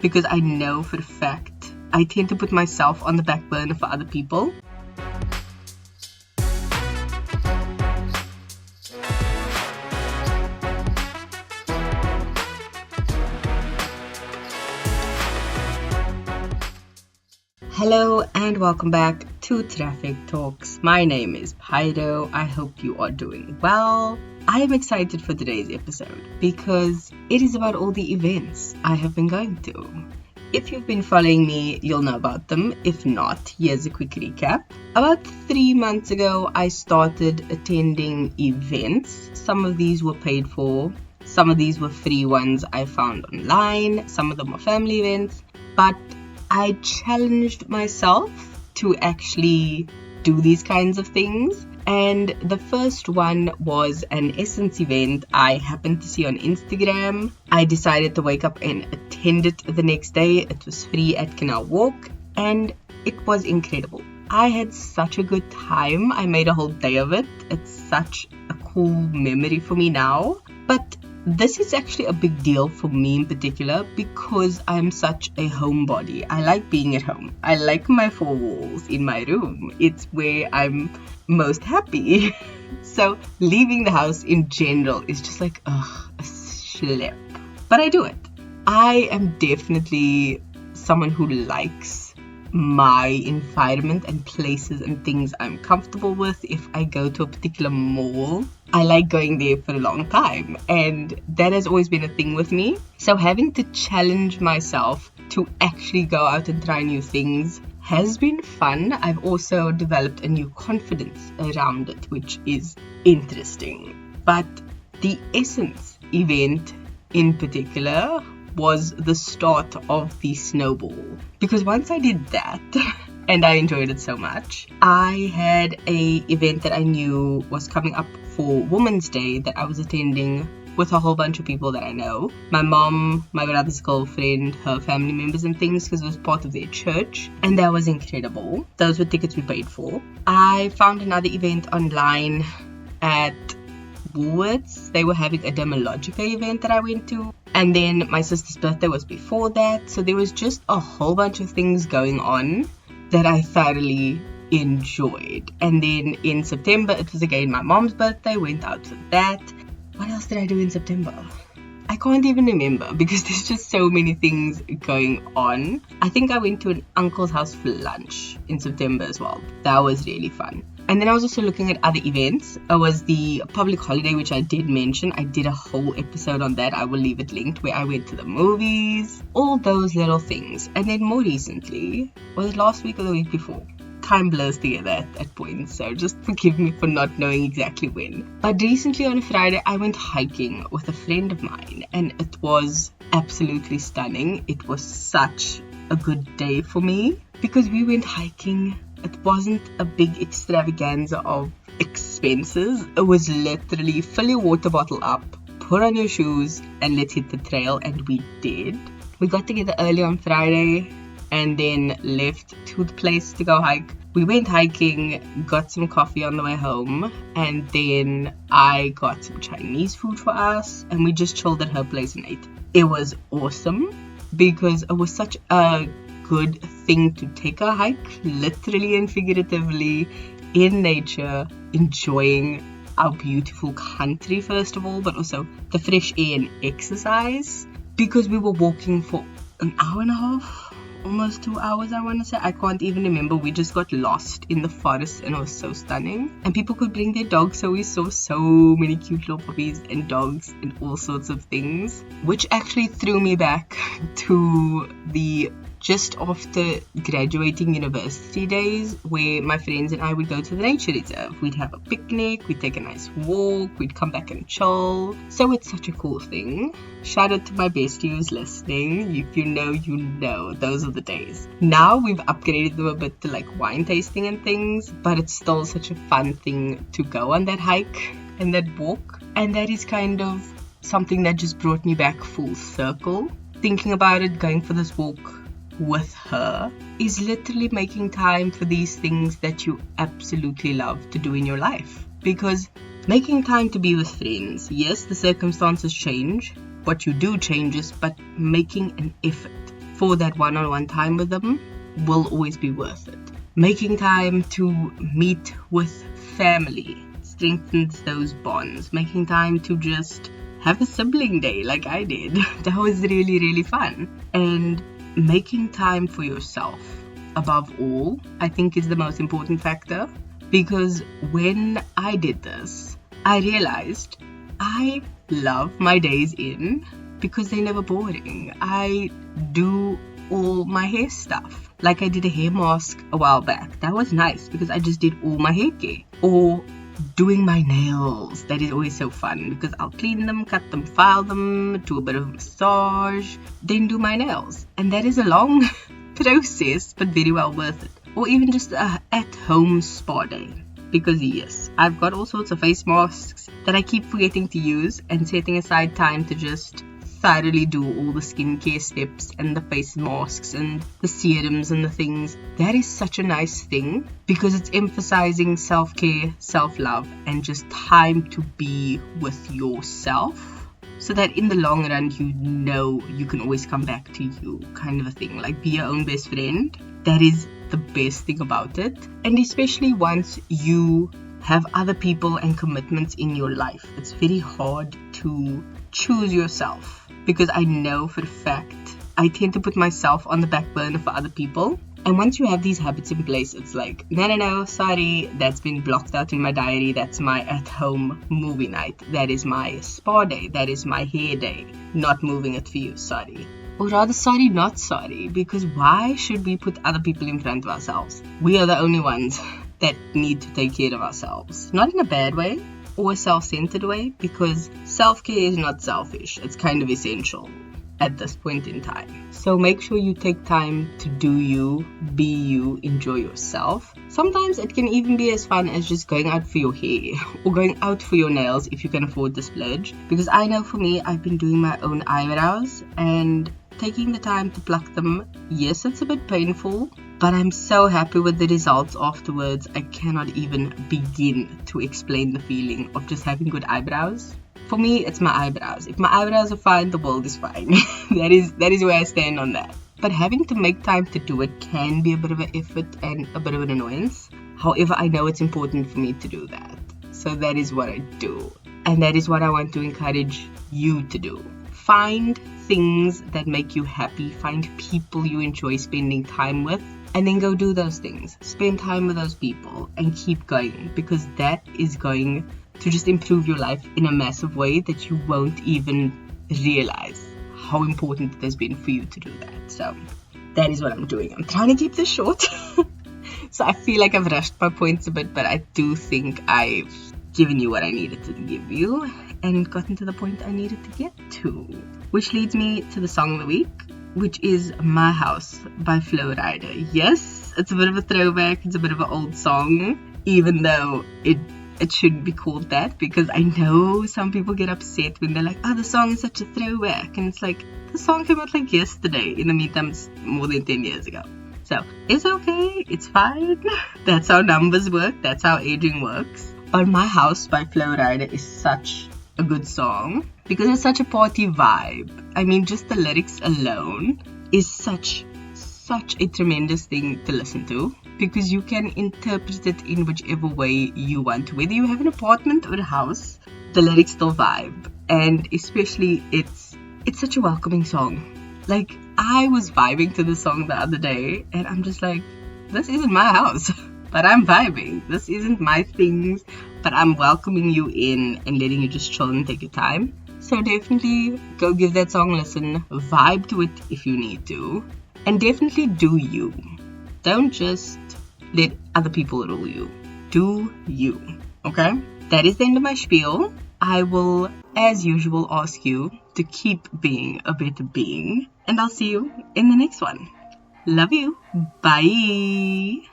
because I know for a fact I tend to put myself on the back burner for other people. Hello and welcome back to Traffic Talks. My name is Pyro. I hope you are doing well. I am excited for today's episode because it is about all the events I have been going to. If you've been following me, you'll know about them. If not, here's a quick recap. About 3 months ago, I started attending events. Some of these were paid for. Some of these were free ones I found online. Some of them were family events. But I challenged myself to actually do these kinds of things. And the first one was an Essence event I happened to see on Instagram. I decided to wake up and attend it the next day. It was free at Canal Walk and it was incredible. I had such a good time. I made a whole day of it. It's such a cool memory for me now. But this is actually a big deal for me in particular because I'm such a homebody. I like being at home. I like my four walls in my room. It's where I'm most happy. So leaving the house in general is just like, a schlep. But I do it. I am definitely someone who likes my environment and places and things I'm comfortable with. If I go to a particular mall, I like going there for a long time, and that has always been a thing with me. So having to challenge myself to actually go out and try new things has been fun. I've also developed a new confidence around it, which is interesting. But the Essence event in particular was the start of the snowball, because once I did that and I enjoyed it so much, I had a event that I knew was coming up for Women's Day that I was attending with a whole bunch of people that I know. My mom, my brother's girlfriend, her family members and things, because it was part of their church, and that was incredible. Those were tickets we paid for. I found another event online at Woolworths. They were having a Demologica event that I went to, and then my sister's birthday was before that, so there was just a whole bunch of things going on that I thoroughly enjoyed. And then in September it was again my mom's birthday, went out for that. What else did I do in September? I can't even remember because there's just so many things going on. I think I went to an uncle's house for lunch in September as well. That was really fun. And then I was also looking at other events. It was the public holiday, which I did mention. I did a whole episode on that. I will leave it linked, where I went to the movies, all those little things. And then more recently, was it last week or the week before? Time blurs together at points, so just forgive me for not knowing exactly when. But recently on a Friday, I went hiking with a friend of mine, and it was absolutely stunning. It was such a good day for me because we went hiking. It wasn't a big extravaganza of expenses. It was literally fill your water bottle up, put on your shoes, and let's hit the trail, and we did. We got together early on Friday and then left to the place to go hike. We went hiking, got some coffee on the way home, and then I got some Chinese food for us, and we just chilled at her place and ate. It was awesome because it was such a good thing to take a hike, literally and figuratively, in nature, enjoying our beautiful country first of all, but also the fresh air and exercise, because we were walking for an hour and a half, almost 2 hours, I want to say. I can't even remember. We just got lost in the forest and it was so stunning. And people could bring their dogs, so we saw so many cute little puppies and dogs and all sorts of things, which actually threw me back to the just after graduating university days, where my friends and I would go to the nature reserve. We'd have a picnic, we'd take a nice walk, we'd come back and chill. So it's such a cool thing. Shout out to my bestie who's listening. If you know, you know. Those are the days. Now we've upgraded them a bit to like wine tasting and things, but it's still such a fun thing to go on that hike and that walk. And that is kind of something that just brought me back full circle. Thinking about it, going for this walk with her is literally making time for these things that you absolutely love to do in your life. Because making time to be with friends, yes, the circumstances change, what you do changes, but making an effort for that one-on-one time with them will always be worth it. Making time to meet with family strengthens those bonds. Making time to just have a sibling day like I did. That was really, really fun. And making time for yourself, above all, I think is the most important factor. Because when I did this, I realized I love my days in because they're never boring. I do all my hair stuff. Like I did a hair mask a while back. That was nice because I just did all my hair care. Or doing my nails. That is always so fun because I'll clean them, cut them, file them, do a bit of massage, then do my nails. And that is a long process, but very well worth it. Or even just a at-home spa day. Because yes, I've got all sorts of face masks that I keep forgetting to use, and setting aside time to just thoroughly do all the skincare steps and the face masks and the serums and the things. That is such a nice thing because it's emphasizing self-care, self-love, and just time to be with yourself, so that in the long run you know you can always come back to you, kind of a thing. Like, be your own best friend. That is the best thing about it. And especially once you have other people and commitments in your life, it's very hard to choose yourself, because I know for a fact I tend to put myself on the back burner for other people. And once you have these habits in place, it's like, no, sorry, that's been blocked out in my diary. That's my at-home movie night. That is my spa day. That is my hair day. Not moving it for you, sorry. Or rather, sorry, not sorry, because why should we put other people in front of ourselves? We are the only ones that need to take care of ourselves. Not in a bad way or a self-centered way, because self-care is not selfish. It's kind of essential at this point in time. So make sure you take time to do you, be you, enjoy yourself. Sometimes it can even be as fun as just going out for your hair or going out for your nails if you can afford the splurge. Because I know for me, I've been doing my own eyebrows and taking the time to pluck them. Yes, it's a bit painful, but I'm so happy with the results afterwards. I cannot even begin to explain the feeling of just having good eyebrows. For me, it's my eyebrows. If my eyebrows are fine, the world is fine. That is where I stand on that. But having to make time to do it can be a bit of an effort and a bit of an annoyance. However, I know it's important for me to do that. So that is what I do. And that is what I want to encourage you to do. Find things that make you happy. Find people you enjoy spending time with. And then go do those things. Spend time with those people and keep going. Because that is going to just improve your life in a massive way that you won't even realize how important it has been for you to do that. So that is what I'm doing. I'm trying to keep this short. So I feel like I've rushed my points a bit, but I do think I've given you what I needed to give you and gotten to the point I needed to get to. Which leads me to the song of the week, which is My House by Flo Rida. Yes, it's a bit of a throwback. It's a bit of an old song, even though it shouldn't be called that, because I know some people get upset when they're like, oh, the song is such a throwback. And it's like, the song came out like yesterday. In the meantime, it's more than 10 years ago. So it's okay. It's fine. That's how numbers work. That's how aging works. But My House by Flo Rida is such a good song because it's such a party vibe. I mean, just the lyrics alone is such a tremendous thing to listen to, because you can interpret it in whichever way you want. Whether you have an apartment or a house, the lyrics still vibe. And especially it's such a welcoming song. Like, I was vibing to the song the other day and I'm just like, this isn't my house, but I'm vibing. This isn't my things, but I'm welcoming you in and letting you just chill and take your time. So definitely go give that song a listen, vibe to it if you need to, and definitely do you. Don't just let other people rule you. Do you. Okay? That is the end of my spiel. I will, as usual, ask you to keep being a better being. And I'll see you in the next one. Love you. Bye.